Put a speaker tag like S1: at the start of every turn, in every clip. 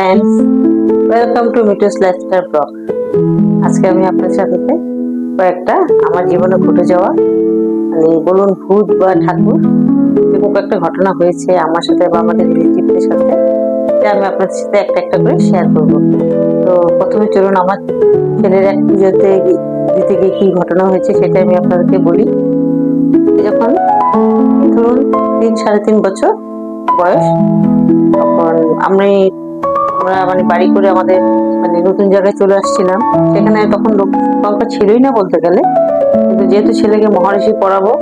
S1: Friends, welcome to মিটুস lifestyle blog. আজকে আমি আপনার সাথে কয়েকটা আমার জীবনে ঘটে যাওয়া বলুন ভূত বা ঠাকুর এরকম একটা ঘটনা হয়েছে আমার সাথে বা আমাদের রিলেটিভদের সাথে, যা আমি আপনাদের সাথে একটা একটা করে শেয়ার করব। তো প্রথমে চলুন আমার ছেলের এক পুজোতে দিতে গিয়ে কি ঘটনা হয়েছে সেটা আমি আপনাদেরকে বলি। যখন ধরুন 3-3.5 বছর বয়স, তখন আমরা বাড়ি করে আমাদের নতুন জায়গায় চলে আসছিলাম। সেখানে তখন লোক সংখ্যা ছিলই না বলতে গেলে, কিন্তু যেহেতু ছেলেকে মহারিষি পড়াবো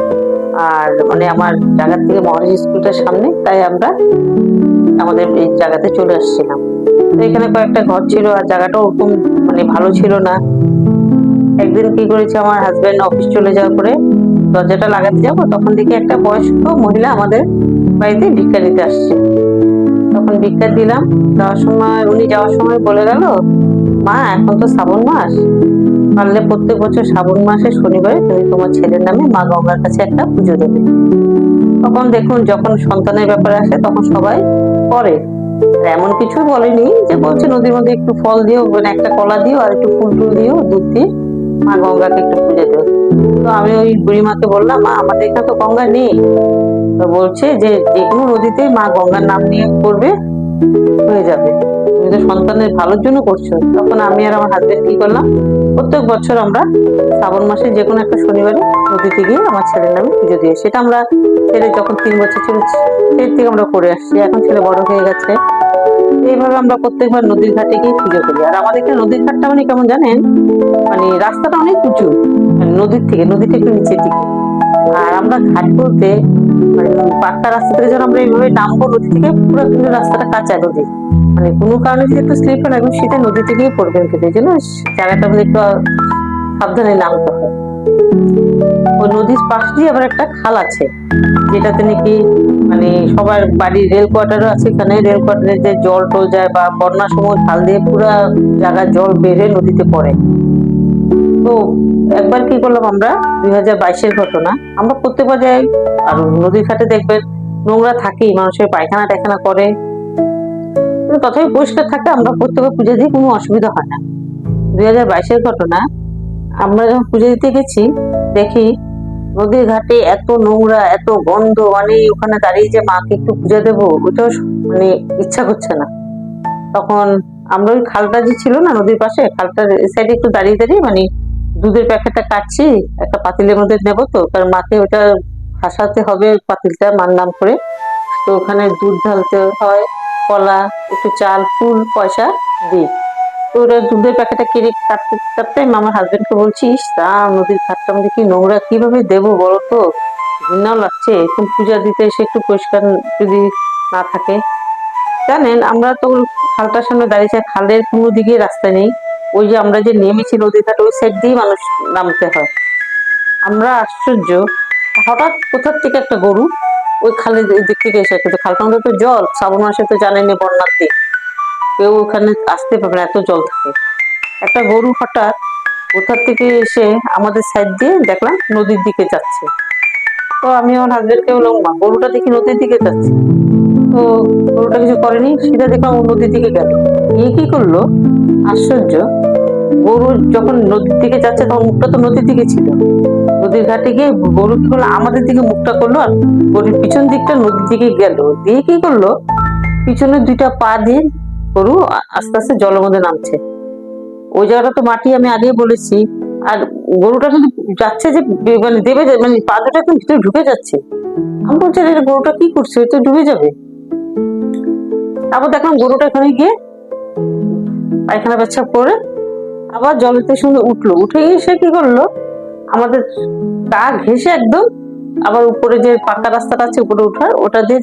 S1: আর আমার জায়গার থেকে মহারিষি স্কুলটার সামনে, তাই আমরা আমাদের এই জায়গাতে চলে আসছিলাম। তো এখানে কয়েকটা ঘর ছিল আর জায়গাটাও ওরকম ভালো ছিল না। একদিন কি করেছে, আমার হাজবেন্ড অফিস চলে যাওয়ার পরে দরজাটা লাগাতে যাবো, তখন দেখি একটা বয়স্ক মহিলা আমাদের বাড়িতে ভিক্ষা দিতে আসছে। তখন ভিক্ষা দিলাম, উনি যাওয়ার সময় বলে গেল, মা এখন তো শ্রাবণ মাস, পারলে প্রত্যেক বছর শ্রাবণ মাসে শনিবারে তুমি তোমার ছেলের নামে মা গঙ্গার কাছে একটা পুজো দেবে। তখন দেখুন, যখন সন্তানের ব্যাপারে আসে তখন সবাই করে, এমন কিছু বলেনি যে বলছে নদীর মধ্যে একটু ফল দিও, একটা কলা দিও আর একটু ফুল টুল দিও, দুধ দিয়ে মা গঙ্গাকে একটু পুজো দেবে। তো আমি ওই বুড়িমাকে বললাম, মা আমাদের এখানে তো গঙ্গা নেই। তো বলছে যে কোনো নদীতে মা গঙ্গার নাম নিয়ে করবে, হয়ে যাবে, তুমি তো সন্তানের ভালোর জন্য করছো। তখন আমি আর আমার হাজবেন্ড কি করলাম, প্রত্যেক বছর আমরা শ্রাবণ মাসে যে কোনো একটা শনিবারে নদীতে গিয়ে আমার ছেলের নামে পুজো দিয়ে, সেটা আমরা ছেলে যখন 3 বছর ছিল সেই থেকে আমরা করে আসছি। এখন ছেলে বড় হয়ে গেছে, এইভাবে আমরা প্রত্যেকবার নদীর ঘাটে গিয়ে পুজো করি। আর আমাদের এখানে নদীর ঘাটটা কেমন জানেন, রাস্তাটা অনেক উঁচু, নদীটা একটু নিচের দিকে। আর আমরা ঘাট বলতে পাক্কা রাস্তা থেকে যখন আমরা এইভাবে নামবো নদী থেকে, পুরো কিন্তু রাস্তাটা কাঁচা নদী, কোনো কারণে যদি একটু স্লিপ হয় একদম সেটা নদী থেকেই পড়বেন, কিন্তু এই জন্য জায়গাটা একটু সাবধানে নামতে হয়। ওই নদীর পাশ দিয়ে আবার একটা খাল আছে, যেটাতে নাকি সবার বাড়ির রেল কোয়ার্টারও আছে। এখানে রেল কোয়ার্টারে যে জল টল যায় বা বন্যার সময় খাল দিয়ে পুরো জায়গার জল বেড়ে নদীতে পড়ে। তো একবার কি করলাম আমরা, 2022-এর ঘটনা, আমরা প্রত্যেকবার যাই আর নদীর ঘাটে দেখবেন নোংরা থাকেই, মানুষের পায়খানা টায়খানা করে, কিন্তু তথাপি পরিষ্কার থাকে, আমরা প্রত্যেকবার পুজো দিই, কোনো অসুবিধা হয় না। 2022-এর ঘটনা, আমরা যখন পুজো দিতে গেছি দেখি নদীর ঘাটে এত নোংরা, এত গন্ধ, ওখানে দাঁড়িয়ে যে মাকে একটু পুজো দেবো ওইটাও ইচ্ছা করছে না। তখন আমরা ওই খালটা যে ছিল না নদীর পাশে, খালটার সাইডে একটু দাঁড়িয়ে দাঁড়িয়ে দুধের প্যাকেটটা কাটছি, একটা পাতিলের মধ্যে নেবো, তো কারণ মাকে ওটা ভাসাতে হবে পাতিলটা মার নাম করে। তো ওখানে দুধ ঢালতে হয়, কলা, একটু চাল, ফুল, পয়সা দিই। তো ওটা দুধের প্যাকেটটা কেড়ে কাটতে কাটতে আমার হাজবেন্ডকে বলছিস, তা নদীর ঘাটটা আমাদের কি নোংরা, কিভাবে দেবো বলো তো, ঘৃণাও লাগছে, এখন পূজা দিতে এসে একটু পরিষ্কার যদি না থাকে। জানেন, আমরা তো খালটার সামনে দাঁড়িয়েছি, খালের কোনো দিকে রাস্তা নেই, ওই যে আমরা যে নেমেছি নদীর ঘাটে ওই সাইড দিয়েই মানুষ নামতে হয়। আমরা আশ্চর্য, হঠাৎ কোথার থেকে একটা গরু ওই খালের দিক থেকে এসে, কিন্তু খালটার মধ্যে তো জল, শ্রাবণ মাসে তো জানেনি বন্যার দিক, কেউ ওখানে আসতে পারবে না, এত জল থাকে। একটা গরু হঠাৎ কোথার থেকে এসে আমাদের সাইড দিয়ে দেখলাম নদীর দিকে যাচ্ছে। তো আমি আমার হাজবেন্ডকে বললাম, মা গরুটা দেখি নদীর দিকে যাচ্ছে। তো গরুটা কিছু করেনি, সেটা দেখলাম ও নদীর দিকে গেল। গিয়ে কি করলো, আশ্চর্য, গরু যখন নদীর দিকে যাচ্ছে তখন মুখটা তো নদীর দিকে ছিল, নদীর ঘাটে গিয়ে গরু কি করলো, আমাদের দিকে মুখটা করলো আর গরুর পিছন দিকটা নদীর দিকে গেল। দিয়ে কি করলো, পিছনের 2টা পা দিয়ে গরু আস্তে আস্তে জলের মধ্যে নামছে। ওই জায়গাটা তো মাটি, আমি আগে বলেছি। আর গরুটা কিন্তু যাচ্ছে যে দেবে, পা 2টা কিন্তু ভিতরে ঢুকে যাচ্ছে। আমি বলছি গরুটা কি করছে, তো ডুবে যাবে। তারপর দেখলাম গরুটা এখানে গিয়ে পায়খানা পেচ্ছাপ করে আবার জলেতে সঙ্গে উঠলো, উঠে গিয়ে সে কি করলো, আমাদের গা ঘেঁষে একদম আবার উপরে যে পাকা রাস্তাটা আছে উপরে উঠার, ওটা দিয়ে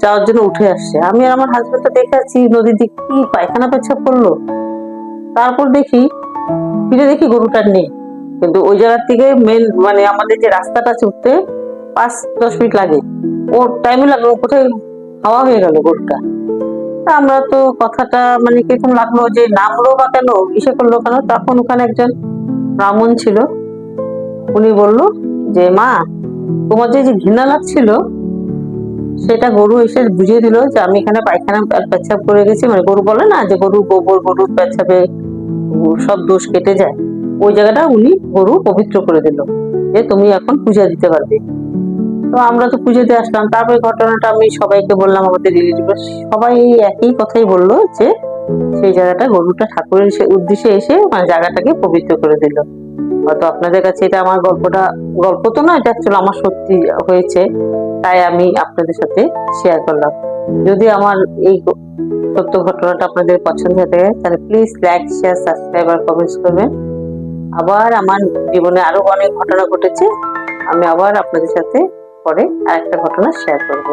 S1: যাওয়ার জন্য উঠে আসছে। আমি আর আমার হাজবেন্ড তো দেখে আছি নদীর দিক কি পায়খানা পেচ্ছাপ করলো। তারপর ফিরে দেখি গরুটা নেই, কিন্তু ওই জায়গার থেকে মেন আমাদের যে রাস্তাটা আছে উঠতে 5-10 মিনিট লাগে, ওর টাইমে লাগলো, কোথায় হাওয়া হয়ে গেল গরুটা। আমরা তো কথাটা কিরকম লাগলো, যে নামলো বা কেন, ইসে করলো কেন। তখন ওখানে একজন ব্রাহ্মণ ছিল, উনি বলল যে মা, তোমার যে ঘৃণা লাগছিল সেটা গরু এসে বুঝিয়ে দিল যে আমি এখানে পায়খানা আর পেচ্ছাপ করে গেছি, মানে গরু বলে না যে গরুর গোবর গরুর পেচ্ছাপে সব দোষ কেটে যায়, ওই জায়গাটা উনি গরু পবিত্র করে দিল যে তুমি এখন পূজা দিতে পারবে। তো আমরা তো পুজো দিয়ে আসলাম। তারপরে ঘটনাটা আমি সবাইকে বললাম, আমাদের রিলেটিভ সবাই এই একই কথাই বললো যে সেই জায়গাটা গরুটা ঠাকুরের উদ্দেশ্যে এসে মানে জায়গাটাকে পবিত্র করে দিল। হয়তো আপনাদের কাছে এটা আমার গল্প তো না, এটা অ্যাকচুয়ালি আমার সত্যি হয়েছে, তাই আমি আপনাদের সাথে শেয়ার করলাম। যদি আমার এই সত্য ঘটনাটা আপনাদের পছন্দ হয়ে থাকে তাহলে প্লিজ লাইক শেয়ার সাবস্ক্রাইব আর কমেন্টস করবেন। আবার আমার জীবনে আরো অনেক ঘটনা ঘটেছে, আমি আবার আপনাদের সাথে পরে আরেকটা ঘটনা শেয়ার করবো।